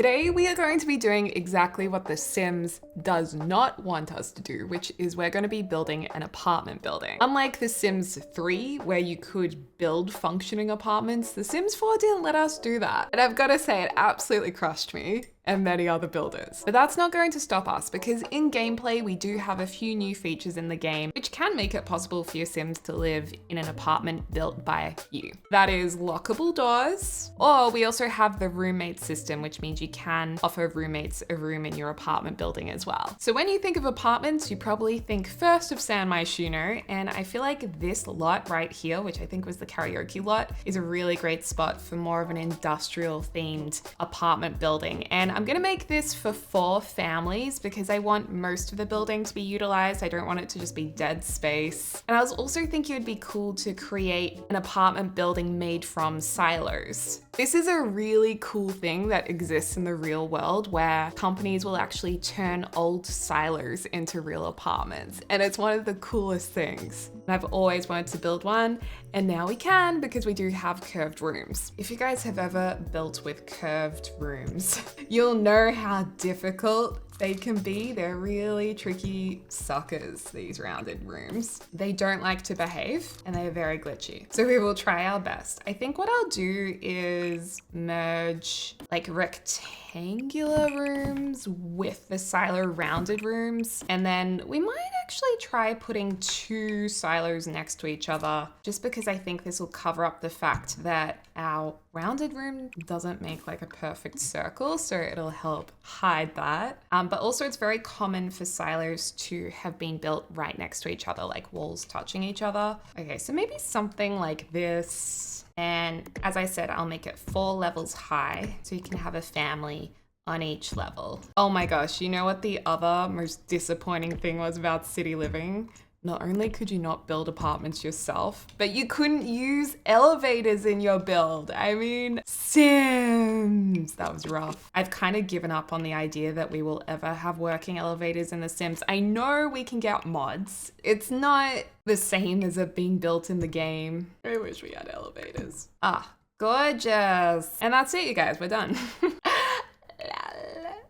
Today we are going to be doing exactly what The Sims does not want us to do, which is we're going to be building an apartment building. Unlike The Sims 3, where you could build functioning apartments, The Sims 4 didn't let us do that. And I've got to say, it absolutely crushed me and many other builders. But that's not going to stop us, because in gameplay we do have a few new features in the game which can make it possible for your Sims to live in an apartment built by you. That is lockable doors, or we also have the roommate system, which means you can offer roommates a room in your apartment building as well. So when you think of apartments, you probably think first of San Myshuno, and I feel like this lot right here, which I think was the karaoke lot, is a really great spot for more of an industrial themed apartment building. And I'm gonna make this for 4 families because I want most of the building to be utilized. I don't want it to just be dead space. And I was also thinking it would be cool to create an apartment building made from silos. This is a really cool thing that exists in the real world, where companies will actually turn old silos into real apartments. And it's one of the coolest things. And I've always wanted to build one, and now we can because we do have curved rooms. If you guys have ever built with curved rooms, you'll know how difficult they can be. They're really tricky suckers, these rounded rooms. They don't like to behave and they're very glitchy. So we will try our best. I think what I'll do is merge like rectangular rooms with the silo rounded rooms. And then we might actually try putting 2 silos next to each other, just because I think this will cover up the fact that our rounded room doesn't make like a perfect circle, so it'll help hide that. But also it's very common for silos to have been built right next to each other, like walls touching each other. Okay, so maybe something like this. And as I said, I'll make it 4 levels high, so you can have a family on each level. Oh my gosh, you know what the other most disappointing thing was about city living? Not only could you not build apartments yourself, but you couldn't use elevators in your build. I mean, Sims, that was rough. I've kind of given up on the idea that we will ever have working elevators in The Sims. I know we can get mods. It's not the same as it being built in the game. I wish we had elevators. Ah, gorgeous. And that's it, you guys, we're done.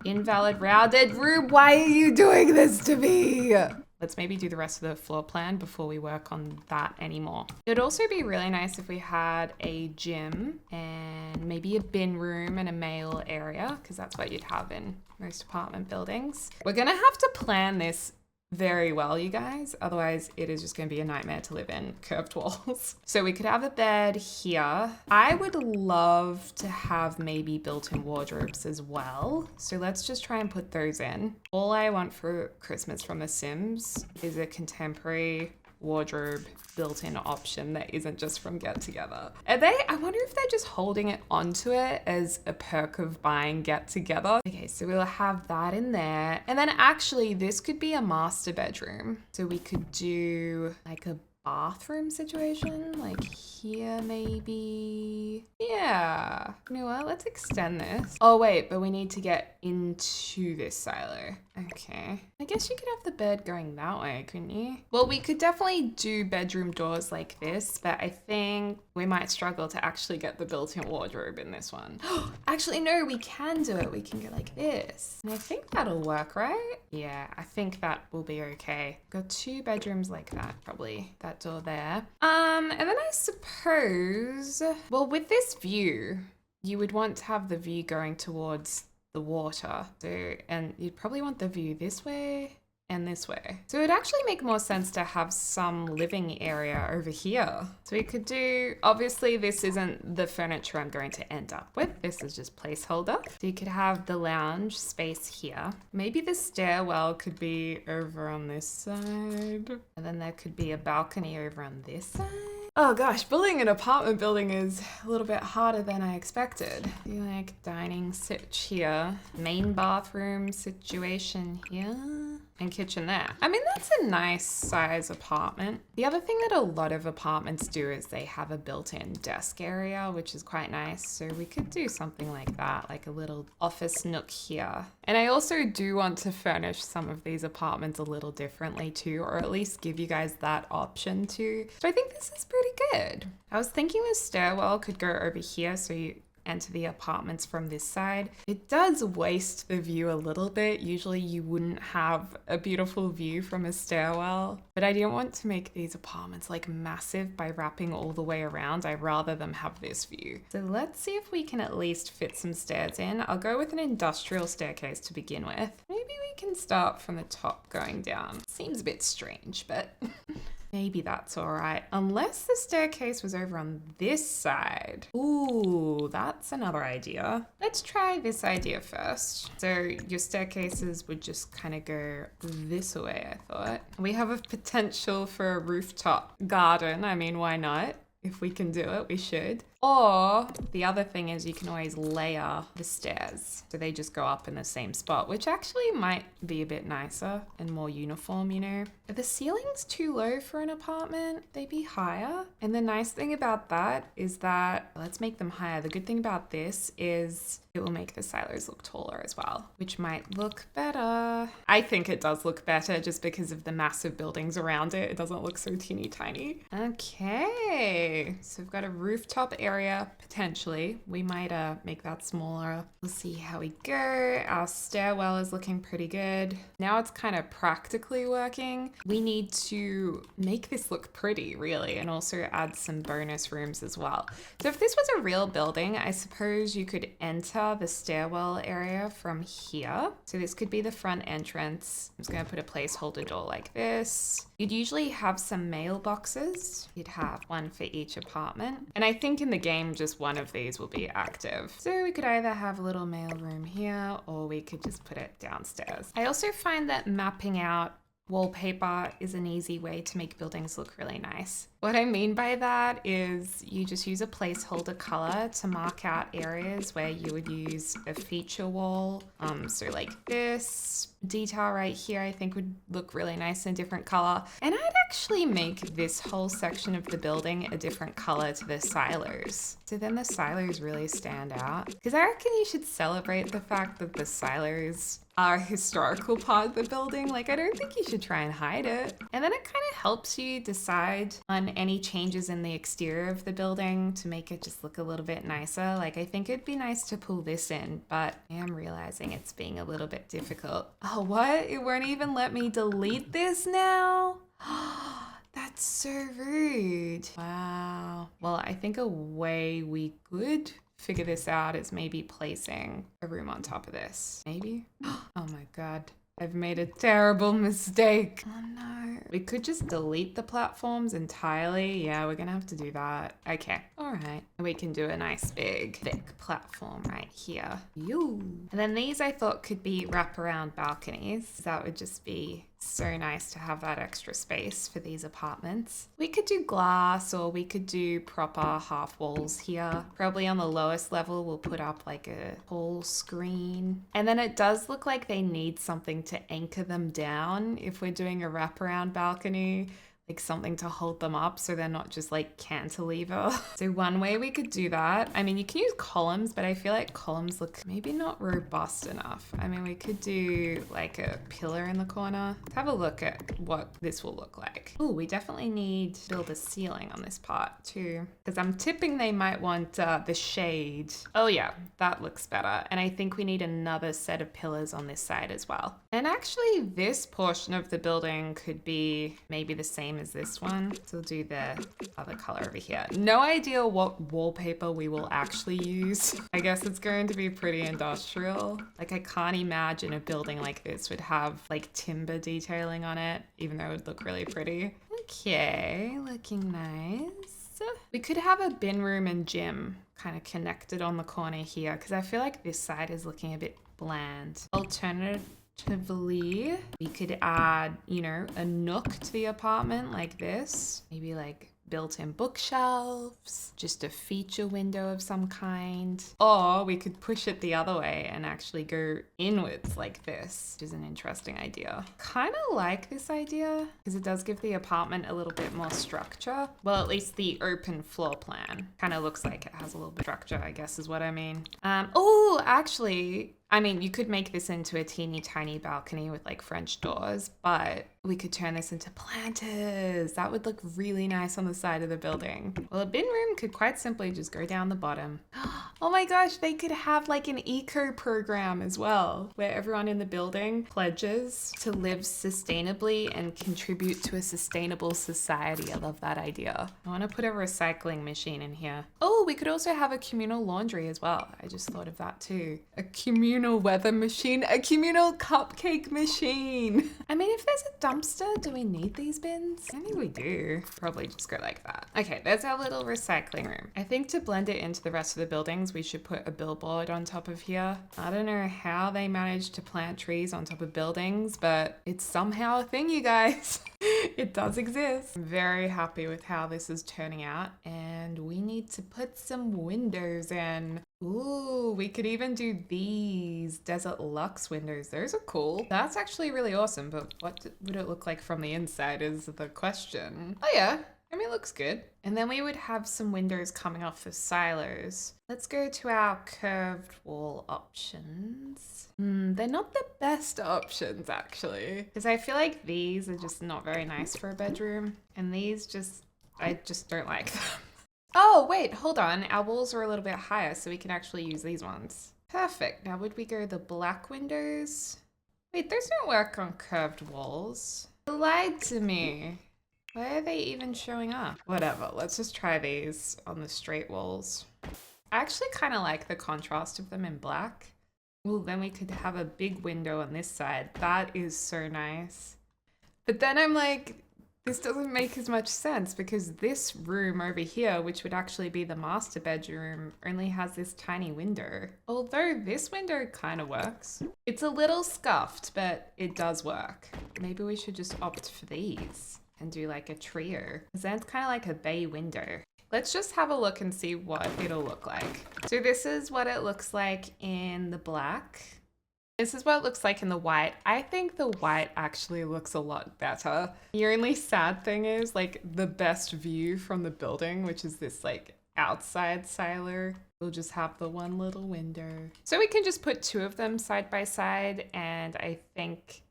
Invalid rounded room, why are you doing this to me? Let's maybe do the rest of the floor plan before we work on that anymore. It would also be really nice if we had a gym and maybe a bin room and a mail area, because that's what you'd have in most apartment buildings. We're gonna have to plan this very well, you guys. Otherwise, it is just going to be a nightmare to live in, curved walls. So we could have a bed here. I would love to have maybe built-in wardrobes as well. So let's just try and put those in. All I want for Christmas from The Sims is a contemporary wardrobe built-in option that isn't just from Get Together. I wonder if they're just holding it onto it as a perk of buying Get Together. Okay, so we'll have that in there. And then actually this could be a master bedroom. So we could do like a bathroom situation, like here maybe. Yeah, you know what, let's extend this. Oh wait, but we need to get into this silo. Okay, I guess you could have the bed going that way, couldn't you? Well, we could definitely do bedroom doors like this, but I think we might struggle to actually get the built-in wardrobe in this one. Actually, no, we can do it. We can go like this. And I think that'll work, right? Yeah, I think that will be okay. Got 2 bedrooms like that, probably. That door there. And then I suppose, well, with this view, you would want to have the view going towards the water. So, and you'd probably want the view this way and this way. So it would actually make more sense to have some living area over here. So we could do, obviously this isn't the furniture I'm going to end up with. This is just placeholder. So you could have the lounge space here. Maybe the stairwell could be over on this side. And then there could be a balcony over on this side. Oh gosh, building an apartment building is a little bit harder than I expected. Do like dining sit here, main bathroom situation here, and kitchen there. I mean, that's a nice size apartment. The other thing that a lot of apartments do is they have a built-in desk area, which is quite nice. So we could do something like that, like a little office nook here. And I also do want to furnish some of these apartments a little differently too, or at least give you guys that option too. So I think this is pretty good. I was thinking the stairwell could go over here, so you enter the apartments from this side. It does waste the view a little bit. Usually you wouldn't have a beautiful view from a stairwell, but I didn't want to make these apartments like massive by wrapping all the way around. I'd rather them have this view. So let's see if we can at least fit some stairs in. I'll go with an industrial staircase to begin with. Maybe we can start from the top going down. Seems a bit strange, but maybe that's all right. Unless the staircase was over on this side. Ooh, that's another idea. Let's try this idea first. So your staircases would just kind of go this way, I thought. We have a potential for a rooftop garden. I mean, why not? If we can do it, we should. Or the other thing is you can always layer the stairs so they just go up in the same spot, which actually might be a bit nicer and more uniform, you know. Are the ceilings too low for an apartment? They'd be higher. And the nice thing about that is that, let's make them higher. The good thing about this is it will make the silos look taller as well, which might look better. I think it does look better just because of the massive buildings around it. It doesn't look so teeny tiny. Okay, so we've got a rooftop area, potentially. We might make that smaller. We'll see how we go. Our stairwell is looking pretty good. Now it's kind of practically working. We need to make this look pretty, really, and also add some bonus rooms as well. So if this was a real building, I suppose you could enter the stairwell area from here. So this could be the front entrance. I'm just going to put a placeholder door like this. You'd usually have some mailboxes. You'd have one for each apartment. And I think in the game, just one of these will be active. So we could either have a little mail room here, or we could just put it downstairs. I also find that mapping out wallpaper is an easy way to make buildings look really nice. What I mean by that is you just use a placeholder color to mark out areas where you would use a feature wall. So like this detail right here, I think would look really nice in a different color. And I'd actually make this whole section of the building a different color to the silos. So then the silos really stand out. Because I reckon you should celebrate the fact that the silos are a historical part of the building. Like, I don't think you should try and hide it. And then it kind of helps you decide on any changes in the exterior of the building to make it just look a little bit nicer. Like, I think it'd be nice to pull this in, but I am realizing it's being a little bit difficult. Oh, what? It won't even let me delete this now? That's so rude. Wow. Well, I think a way we could figure this out is maybe placing a room on top of this. Maybe? Oh my God. I've made a terrible mistake. Oh no. We could just delete the platforms entirely. Yeah, we're gonna have to do that. Okay, all right. We can do a nice big thick platform right here. And then these I thought could be wraparound balconies. That would just be so nice to have that extra space for these apartments. We could do glass, or we could do proper half walls here. Probably on the lowest level, we'll put up like a tall screen. And then it does look like they need something to anchor them down if we're doing a wraparound balcony. Like something to hold them up so they're not just like cantilever. So one way we could do that, I mean, you can use columns, but I feel like columns look maybe not robust enough. I mean, we could do like a pillar in the corner. Let's have a look at what this will look like. Oh, we definitely need to build a ceiling on this part too, because I'm tipping they might want the shade. Oh yeah, that looks better. And I think we need another set of pillars on this side as well. And actually this portion of the building could be maybe the same as this one. So we'll do the other color over here. No idea what wallpaper we will actually use. I guess it's going to be pretty industrial. Like, I can't imagine a building like this would have like timber detailing on it, even though it would look really pretty. Okay, looking nice. We could have a bin room and gym kind of connected on the corner here, because I feel like this side is looking a bit bland. Alternatively, we could add, you know, a nook to the apartment like this. Maybe like built-in bookshelves, just a feature window of some kind. Or we could push it the other way and actually go inwards like this, which is an interesting idea. Kind of like this idea because it does give the apartment a little bit more structure. Well, at least the open floor plan kind of looks like it has a little bit of structure, I guess is what I mean. Oh, actually, I mean, you could make this into a teeny tiny balcony with like French doors, but we could turn this into planters. That would look really nice on the side of the building. Well, a bin room could quite simply just go down the bottom. Oh my gosh, they could have like an eco program as well, where everyone in the building pledges to live sustainably and contribute to a sustainable society. I love that idea. I want to put a recycling machine in here. Oh, we could also have a communal laundry as well. I just thought of that too. A communal weather machine, a communal cupcake machine. I mean, if there's a dumpster, do we need these bins? I think we do. Probably just go like that. Okay, there's our little recycling room. I think to blend it into the rest of the buildings, we should put a billboard on top of here. I don't know how they managed to plant trees on top of buildings, but it's somehow a thing, you guys. It does exist. I'm very happy with how this is turning out, and we need to put some windows in. Ooh, we could even do these Desert Luxe windows. Those are cool. That's actually really awesome, but what would it look like from the inside is the question. Oh yeah, I mean, it looks good. And then we would have some windows coming off the silos. Let's go to our curved wall options. They're not the best options actually, because I feel like these are just not very nice for a bedroom. And these I just don't like them. Oh, wait, hold on. Our walls are a little bit higher, so we can actually use these ones. Perfect. Now, would we go the black windows? Wait, those don't work on curved walls. They lied to me. Why are they even showing up? Whatever, let's just try these on the straight walls. I actually kind of like the contrast of them in black. Well, then we could have a big window on this side. That is so nice. But then I'm like, this doesn't make as much sense because this room over here, which would actually be the master bedroom, only has this tiny window. Although this window kind of works. It's a little scuffed, but it does work. Maybe we should just opt for these and do like a trio, because then it's kind of like a bay window. Let's just have a look and see what it'll look like. So this is what it looks like in the black. This is what it looks like in the white. I think the white actually looks a lot better. The only sad thing is like the best view from the building, which is this like outside silo, we'll just have the one little window. So we can just put two of them side by side, and I think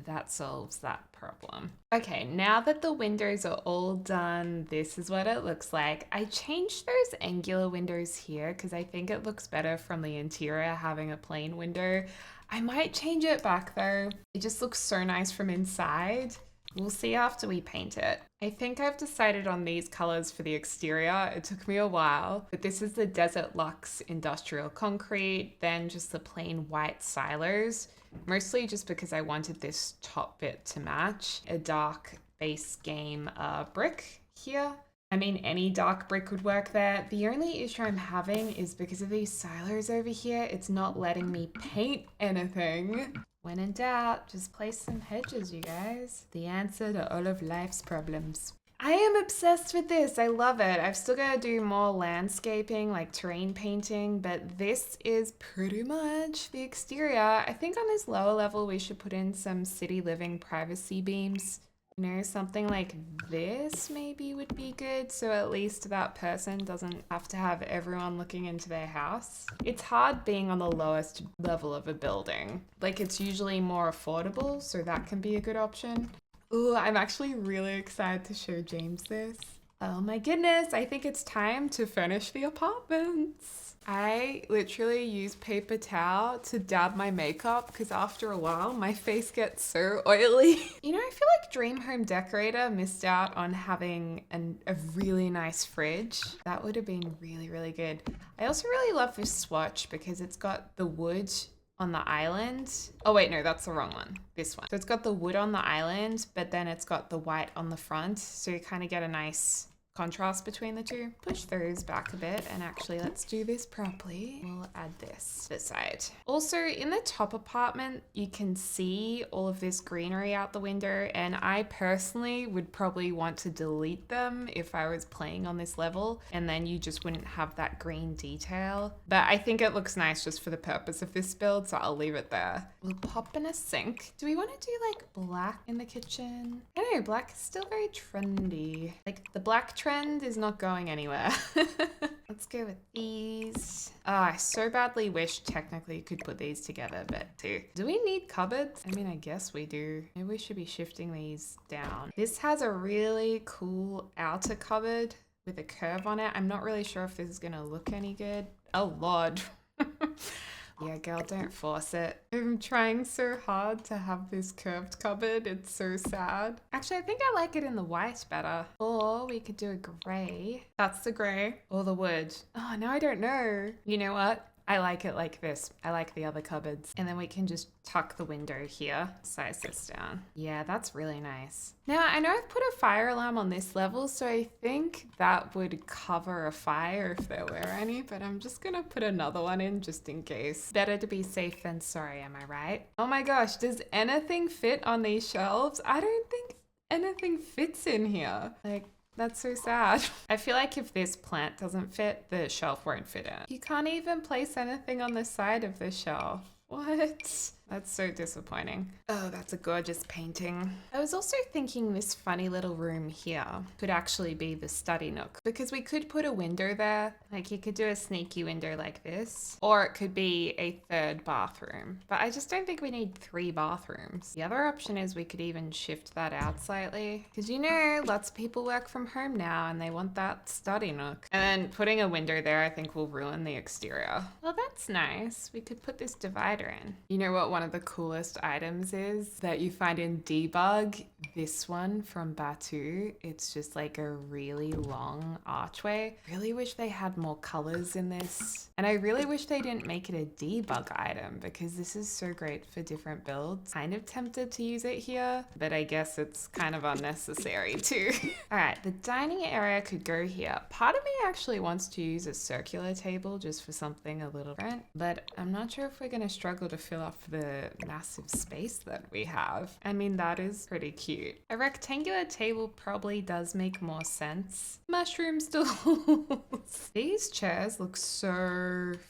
that solves that problem. Okay, now that the windows are all done, this is what it looks like. I changed those angular windows here because I think it looks better from the interior having a plain window. I might change it back though. It just looks so nice from inside. We'll see after we paint it. I think I've decided on these colors for the exterior. It took me a while, but this is the Desert Luxe industrial concrete, then just the plain white silos, mostly just because I wanted this top bit to match a dark base game brick here. I mean, any dark brick would work there. The only issue I'm having is because of these silos over here, it's not letting me paint anything. When in doubt, just place some hedges, you guys. The answer to all of life's problems. I am obsessed with this. I love it. I've still got to do more landscaping, like terrain painting, but this is pretty much the exterior. I think on this lower level, we should put in some city living privacy beams. You know, something like this maybe would be good, so at least that person doesn't have to have everyone looking into their house. It's hard being on the lowest level of a building. Like, it's usually more affordable, so that can be a good option. Ooh, I'm actually really excited to show James this. Oh my goodness, I think it's time to furnish the apartments. I literally use paper towel to dab my makeup because after a while my face gets so oily. You know, I feel like Dream Home Decorator missed out on having a really nice fridge. That would have been really, really good. I also really love this swatch because it's got the wood on the island. Oh wait, no, that's the wrong one. This one. So it's got the wood on the island, but then it's got the white on the front. So you kind of get a nice contrast between the two. Push those back a bit, and actually let's do this properly. We'll add this side. Also, in the top apartment, you can see all of this greenery out the window, and I personally would probably want to delete them if I was playing on this level, and then you just wouldn't have that green detail. But I think it looks nice just for the purpose of this build, so I'll leave it there. We'll pop in a sink. Do we want to do like black in the kitchen? I don't know, black is still very trendy. Like the black trend is not going anywhere. Let's go with these. I so badly wish technically you could put these together, but do we need cupboards? I mean, I guess we do. Maybe we should be shifting these down. This has a really cool outer cupboard with a curve on it. I'm not really sure if this is gonna look any good. Oh Lord. Yeah, girl, don't force it. I'm trying so hard to have this curved cupboard. It's so sad. Actually, I think I like it in the white better. Or we could do a gray. That's the gray. Or the wood. Oh, now I don't know. You know what? I like it like this. I like the other cupboards. And then we can just tuck the window here, size this down. Yeah, that's really nice. Now, I know I've put a fire alarm on this level, so I think that would cover a fire if there were any, but I'm just gonna put another one in just in case. Better to be safe than sorry, am I right? Oh my gosh, does anything fit on these shelves? I don't think anything fits in here. Like, that's so sad. I feel like if this plant doesn't fit, the shelf won't fit in. You can't even place anything on the side of the shelf. What? That's so disappointing. Oh, that's a gorgeous painting. I was also thinking this funny little room here could actually be the study nook because we could put a window there. Like you could do a sneaky window like this, or it could be a third bathroom. But I just don't think we need 3 bathrooms. The other option is we could even shift that out slightly because you know, lots of people work from home now and they want that study nook. And then putting a window there I think will ruin the exterior. Well, that's nice. We could put this divider in. You know what one of the coolest items is that you find in Debug? This one from Batu. It's just like a really long archway. Really wish they had more colors in this. And I really wish they didn't make it a debug item because this is so great for different builds. Kind of tempted to use it here, but I guess it's kind of unnecessary too. All right, the dining area could go here. Part of me actually wants to use a circular table just for something a little different, but I'm not sure if we're gonna struggle to fill up the massive space that we have. I mean, that is pretty cute. A rectangular table probably does make more sense. Mushroom stools. These chairs look so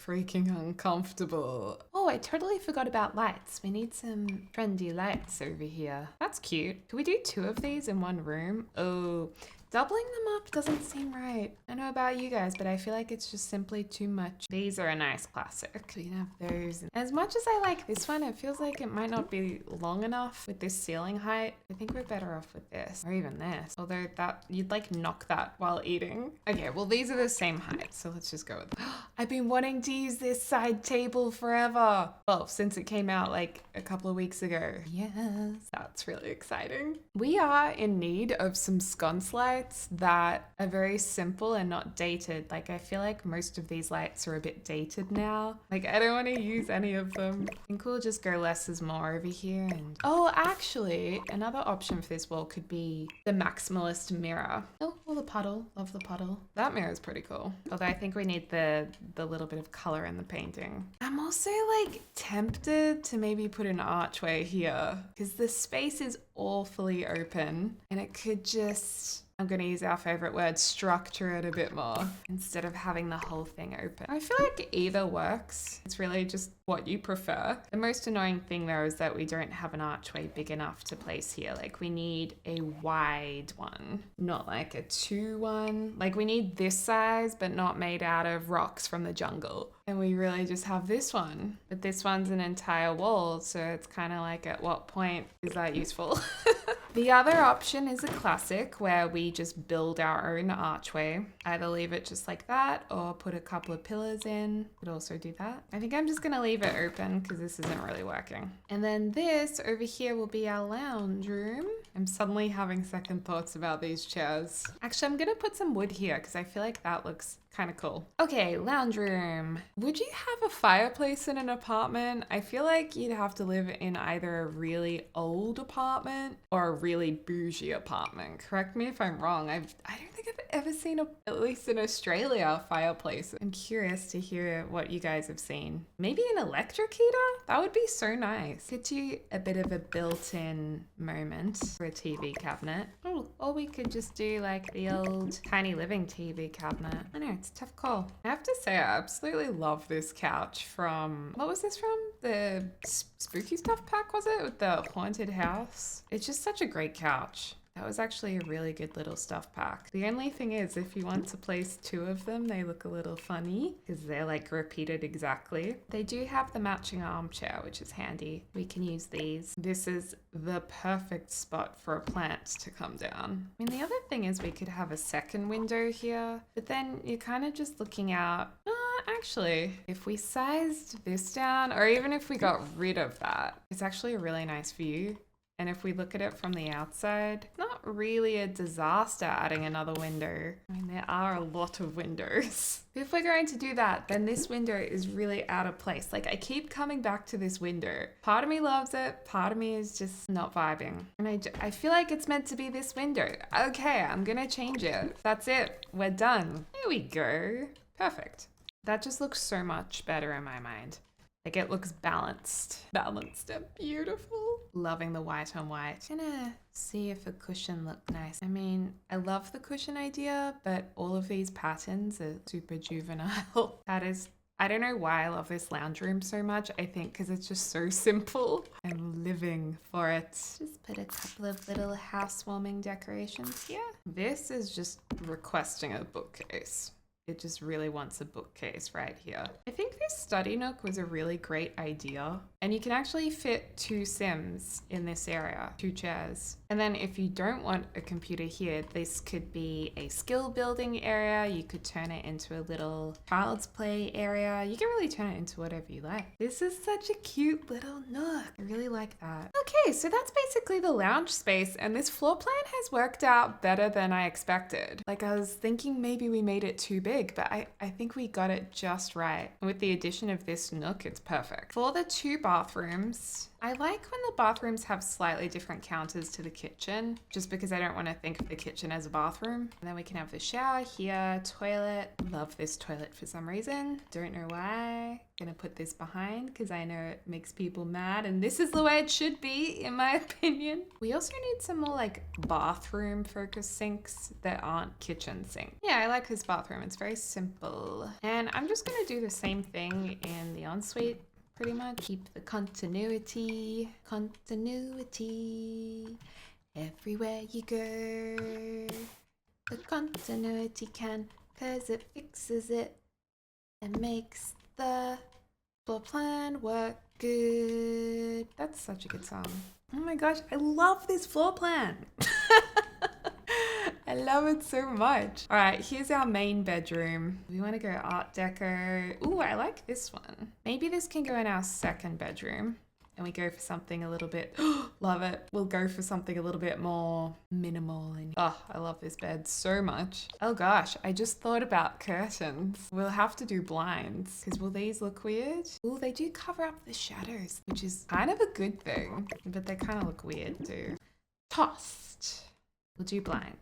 freaking uncomfortable. Oh, I totally forgot about lights. We need some trendy lights over here. That's cute. Can we do 2 of these in one room? Oh, doubling them up doesn't seem right. I know about you guys, but I feel like it's just simply too much. These are a nice classic. We can have those. As much as I like this one, it feels like it might not be long enough with this ceiling height. I think we're better off with this, or even this. Although that, you'd like knock that while eating. Okay, well these are the same height, so let's just go with that. I've been wanting to use this side table forever. Well, since it came out like a couple of weeks ago. Yes, that's really exciting. We are in need of some sconce lights that are very simple and not dated. Like I feel like most of these lights are a bit dated now. Like I don't want to use any of them. I think we'll just go less is more over here. And oh, actually another option for this wall could be the maximalist mirror. Oh, well, the puddle. Love the puddle. That mirror is pretty cool. Although I think we need the little bit of color in the painting. I'm also like tempted to maybe put an archway here because the space is awfully open and it could just, I'm going to use our favorite word, structure it a bit more instead of having the whole thing open. I feel like either works. It's really just what you prefer. The most annoying thing though is that we don't have an archway big enough to place here. Like we need a wide one, not like a 2 one. Like we need this size, but not made out of rocks from the jungle. And we really just have this one. But this one's an entire wall, so it's kind of like at what point is that useful? The other option is a classic where we just build our own archway. Either leave it just like that or put a couple of pillars in. Could also do that. I think I'm just gonna leave it open because this isn't really working. And then this over here will be our lounge room. I'm suddenly having second thoughts about these chairs. Actually, I'm gonna put some wood here because I feel like that looks kind of cool. Okay, lounge room. Would you have a fireplace in an apartment? I feel like you'd have to live in either a really old apartment or a really bougie apartment. Correct me if I'm wrong. I don't think I've ever seen, at least in Australia, a fireplace. I'm curious to hear what you guys have seen. Maybe an electric heater? That would be so nice. Could do a bit of a built-in moment for a TV cabinet. Oh, or we could just do like the old tiny living TV cabinet. I know, it's a tough call. I have to say, I absolutely love this couch from, what was this from? The Spooky Stuff pack, was it? With the haunted house. It's just such a great couch. That was actually a really good little stuff pack. The only thing is, if you want to place 2 of them, they look a little funny because they're like repeated exactly. They do have the matching armchair, which is handy. We can use these. This is the perfect spot for a plant to come down. I mean, the other thing is we could have a second window here, but then you're kind of just looking out. Actually, if we sized this down, or even if we got rid of that, it's actually a really nice view. And if we look at it from the outside, not really a disaster adding another window. I mean, there are a lot of windows. If we're going to do that, then this window is really out of place. Like, I keep coming back to this window. Part of me loves it. Part of me is just not vibing. And I feel like it's meant to be this window. Okay, I'm gonna change it. That's it. We're done. There we go. Perfect. That just looks so much better in my mind. Like, it looks balanced. Balanced and beautiful. Loving the white on white. Gonna see if a cushion looked nice. I mean, I love the cushion idea, but all of these patterns are super juvenile. I don't know why I love this lounge room so much. I think because it's just so simple. I'm living for it. Just put a couple of little housewarming decorations here. This is just requesting a bookcase. It just really wants a bookcase right here. I think this study nook was a really great idea. And you can actually fit 2 Sims in this area, 2 chairs. And then if you don't want a computer here, this could be a skill building area. You could turn it into a little child's play area. You can really turn it into whatever you like. This is such a cute little nook. I really like that. Okay, so that's basically the lounge space. And this floor plan has worked out better than I expected. Like, I was thinking maybe we made it too big, but I think we got it just right. With the addition of this nook, it's perfect. For the 2 bathrooms, I like when the bathrooms have slightly different counters to the kitchen, just because I don't want to think of the kitchen as a bathroom. And then we can have the shower here, toilet. Love this toilet for some reason. Don't know why. Gonna put this behind because I know it makes people mad, and this is the way it should be, in my opinion. We also need some more like bathroom focused sinks that aren't kitchen sinks. Yeah, I like this bathroom. It's very simple. And I'm just gonna do the same thing in the ensuite. Pretty much keep the continuity everywhere you go. The continuity can, cause it fixes it and makes the floor plan work good. That's such a good song. Oh my gosh, I love this floor plan. I love it so much. All right, here's our main bedroom. We want to go Art Deco. Ooh, I like this one. Maybe this can go in our second bedroom. And we go for something a little bit, love it. We'll go for something a little bit more minimal. And oh, I love this bed so much. Oh gosh, I just thought about curtains. We'll have to do blinds because will these look weird? Ooh, they do cover up the shadows, which is kind of a good thing, but they kind of look weird too. Tossed. We'll do blinds.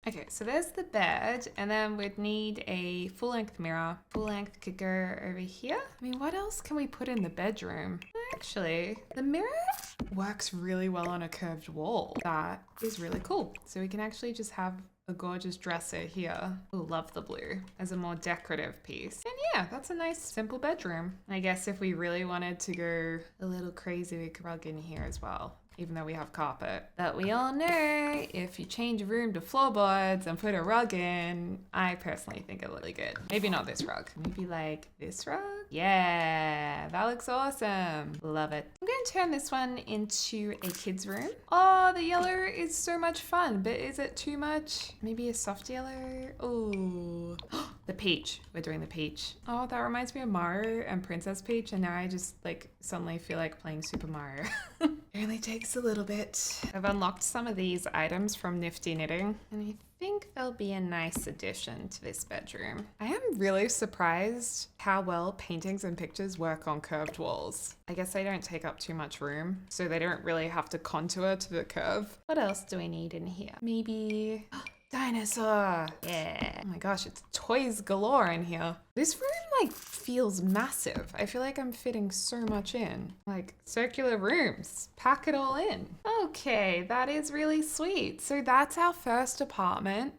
Okay, so there's the bed, and then we'd need a full-length mirror. Full-length could go over here. I mean, what else can we put in the bedroom? Actually, the mirror works really well on a curved wall. That is really cool. So we can actually just have a gorgeous dresser here. Ooh, love the blue as a more decorative piece. And yeah, that's a nice, simple bedroom. I guess if we really wanted to go a little crazy, we could rug in here as well, even though we have carpet. But we all know if you change a room to floorboards and put a rug in, I personally think it looks really good. Maybe not this rug. Maybe like this rug? Yeah, that looks awesome. Love it. I'm gonna turn this one into a kid's room. Oh, the yellow is so much fun, but is it too much? Maybe a soft yellow? Oh, the peach. We're doing the peach. Oh, that reminds me of Mario and Princess Peach, and now I just like suddenly feel like playing Super Mario. It only takes a little bit. I've unlocked some of these items from Nifty Knitting, and I think they'll be a nice addition to this bedroom. I am really surprised how well paintings and pictures work on curved walls. I guess they don't take up too much room, so they don't really have to contour to the curve. What else do we need in here? Maybe Dinosaur. Yeah. Oh my gosh, it's toys galore in here. This room like feels massive. I feel like I'm fitting so much in. Like circular rooms, pack it all in. Okay, that is really sweet. So that's our first apartment.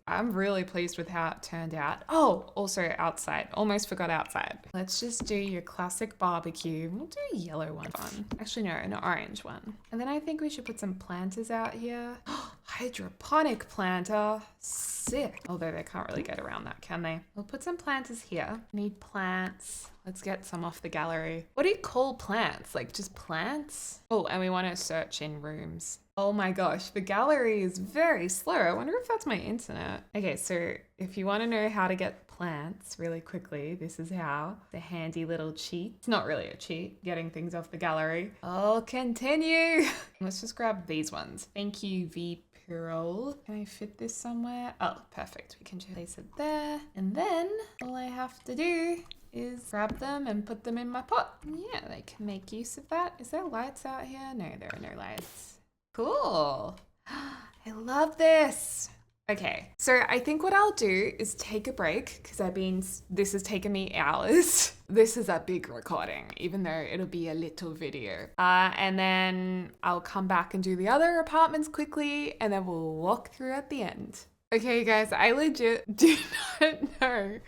I'm really pleased with how it turned out. Oh, also outside. Almost forgot outside. Let's just do your classic barbecue. We'll do a yellow one. Actually, no, an orange one. And then I think we should put some planters out here. Hydroponic planter. Sick. Although they can't really get around that, can they? We'll put some planters here. Need plants. Let's get some off the gallery. What do you call plants? Like just plants? Oh, and we want to search in rooms. Oh my gosh, the gallery is very slow. I wonder if that's my internet. Okay, so if you want to know how to get plants really quickly, this is how. The handy little cheat. It's not really a cheat, getting things off the gallery. I'll continue. Let's just grab these ones. Thank you, V. Can I fit this somewhere? Oh, perfect. We can just place it there. And then all I have to do is grab them and put them in my pot. Yeah, they can make use of that. Is there lights out here? No, there are no lights. Cool. I love this. Okay, so I think what I'll do is take a break because this has taken me hours. This is a big recording, even though it'll be a little video. And then I'll come back and do the other apartments quickly, and then we'll walk through at the end. Okay, guys, I legit do not know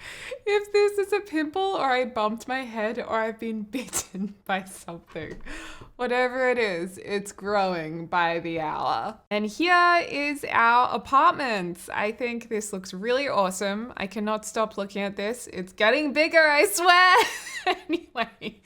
if this is a pimple or I bumped my head or I've been bitten by something. Whatever it is, it's growing by the hour. And here is our apartment. I think this looks really awesome. I cannot stop looking at this. It's getting bigger, I swear. Anyway.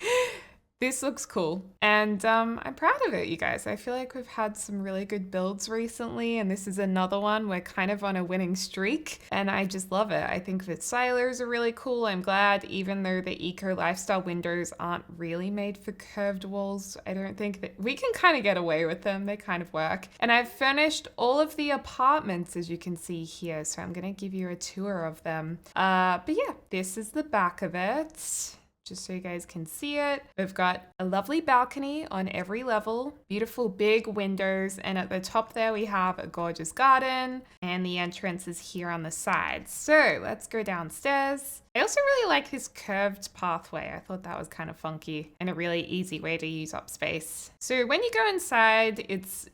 This looks cool, and I'm proud of it, you guys. I feel like we've had some really good builds recently, and this is another one. We're kind of on a winning streak, and I just love it. I think the silers are really cool. I'm glad, even though the eco lifestyle windows aren't really made for curved walls, I don't think that we can kind of get away with them. They kind of work. And I've furnished all of the apartments, as you can see here, so I'm going to give you a tour of them. But yeah, this is the back of it. Just so you guys can see it. We've got a lovely balcony on every level, beautiful big windows, and at the top there we have a gorgeous garden, and the entrance is here on the side. So let's go downstairs. I also really like this curved pathway. I thought that was kind of funky and a really easy way to use up space. So when you go inside, it's,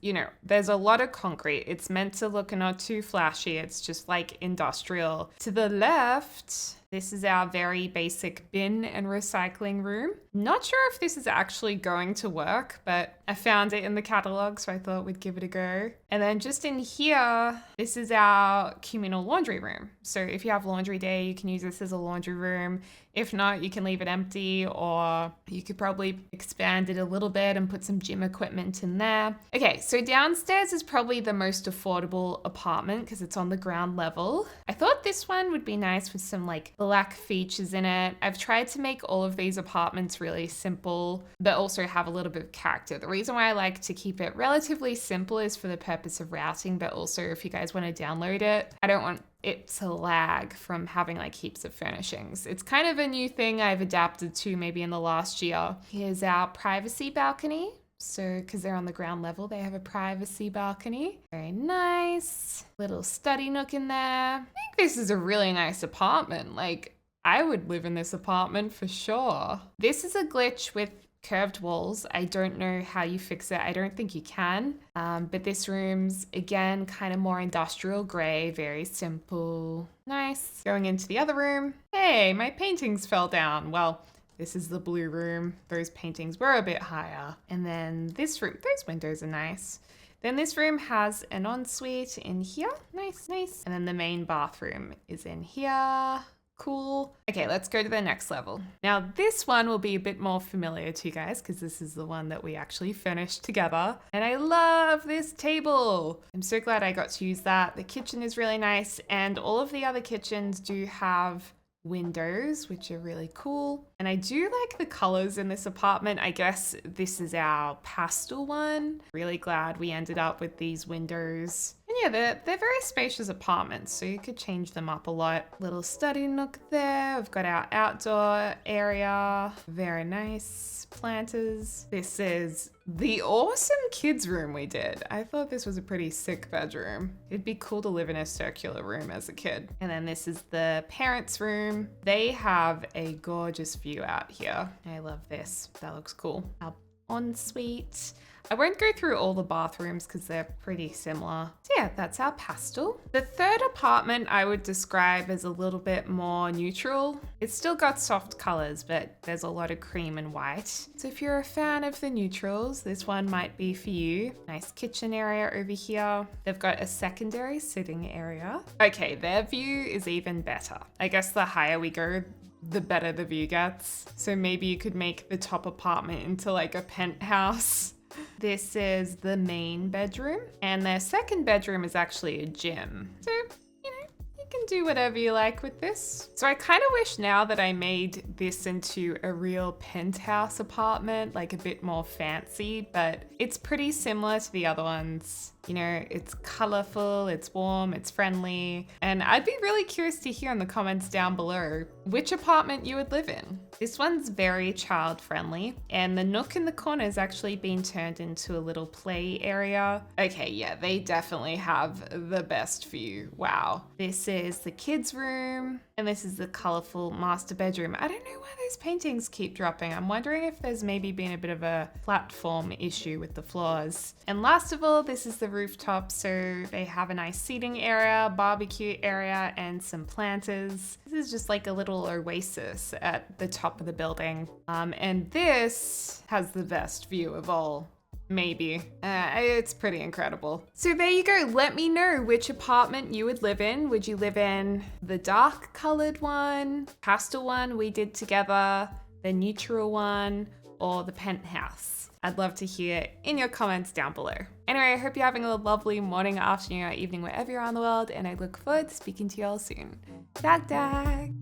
there's a lot of concrete. It's meant to look not too flashy. It's just like industrial. To the left, this is our very basic bin and recycling room. Not sure if this is actually going to work, but I found it in the catalog, so I thought we'd give it a go. And then just in here, this is our communal laundry room. So if you have laundry day, you can use this as a laundry room. If not, you can leave it empty, or you could probably expand it a little bit and put some gym equipment in there. Okay, so downstairs is probably the most affordable apartment because it's on the ground level. I thought this one would be nice with some like black features in it. I've tried to make all of these apartments really simple, but also have a little bit of character. The reason why I like to keep it relatively simple is for the purpose of routing, but also if you guys want to download it, I don't want it to lag from having like heaps of furnishings. It's kind of a new thing I've adapted to maybe in the last year. Here's our privacy balcony. So, because they're on the ground level, they have a privacy balcony. Very nice. Little study nook in there. I think this is a really nice apartment. Like, I would live in this apartment for sure. This is a glitch with curved walls. I don't know how you fix it. I don't think you can. But this room's, again, kind of more industrial gray, very simple. Nice. Going into the other room. Hey, my paintings fell down. Well, this is the blue room. Those paintings were a bit higher. And then this room, those windows are nice. Then this room has an ensuite in here. Nice, nice. And then the main bathroom is in here. Cool. Okay, let's go to the next level. Now this one will be a bit more familiar to you guys because this is the one that we actually finished together. And I love this table. I'm so glad I got to use that. The kitchen is really nice, and all of the other kitchens do have windows, which are really cool. And I do like the colors in this apartment. I guess this is our pastel one. Really glad we ended up with these windows. And Yeah, they're very spacious apartments, so you could change them up a lot. Little study nook there. We've got our outdoor area. Very nice planters. This is the awesome kids room we did. I thought this was a pretty sick bedroom. It'd be cool to live in a circular room as a kid. And then this is the parents' room. They have a gorgeous view out here. I love this. That looks cool. Our ensuite. I won't go through all the bathrooms because they're pretty similar. So yeah, that's our pastel. The third apartment I would describe as a little bit more neutral. It's still got soft colors, but there's a lot of cream and white. So if you're a fan of the neutrals, this one might be for you. Nice kitchen area over here. They've got a secondary sitting area. Okay, their view is even better. I guess the higher we go, the better the view gets. So maybe you could make the top apartment into like a penthouse. This is the main bedroom, and their second bedroom is actually a gym. So, you know, you can do whatever you like with this. So I kind of wish now that I made this into a real penthouse apartment, like a bit more fancy, but it's pretty similar to the other ones. You know, it's colorful, it's warm, it's friendly, and I'd be really curious to hear in the comments down below which apartment you would live in. This one's very child friendly, and the nook in the corner has actually been turned into a little play area. Okay, yeah, they definitely have the best view. Wow. This is the kids' room, and this is the colorful master bedroom. I don't know why those paintings keep dropping. I'm wondering if there's maybe been a bit of a platform issue with the floors. And last of all, this is the rooftop, so they have a nice seating area, barbecue area, and some planters. This is just like a little oasis at the top of the building. And this has the best view of all. Maybe. It's pretty incredible. So there you go. Let me know which apartment you would live in. Would you live in the dark colored one, pastel one we did together, the neutral one, or the penthouse? I'd love to hear in your comments down below. Anyway, I hope you're having a lovely morning, afternoon, or evening wherever you're around the world, and I look forward to speaking to you all soon. Dag dag!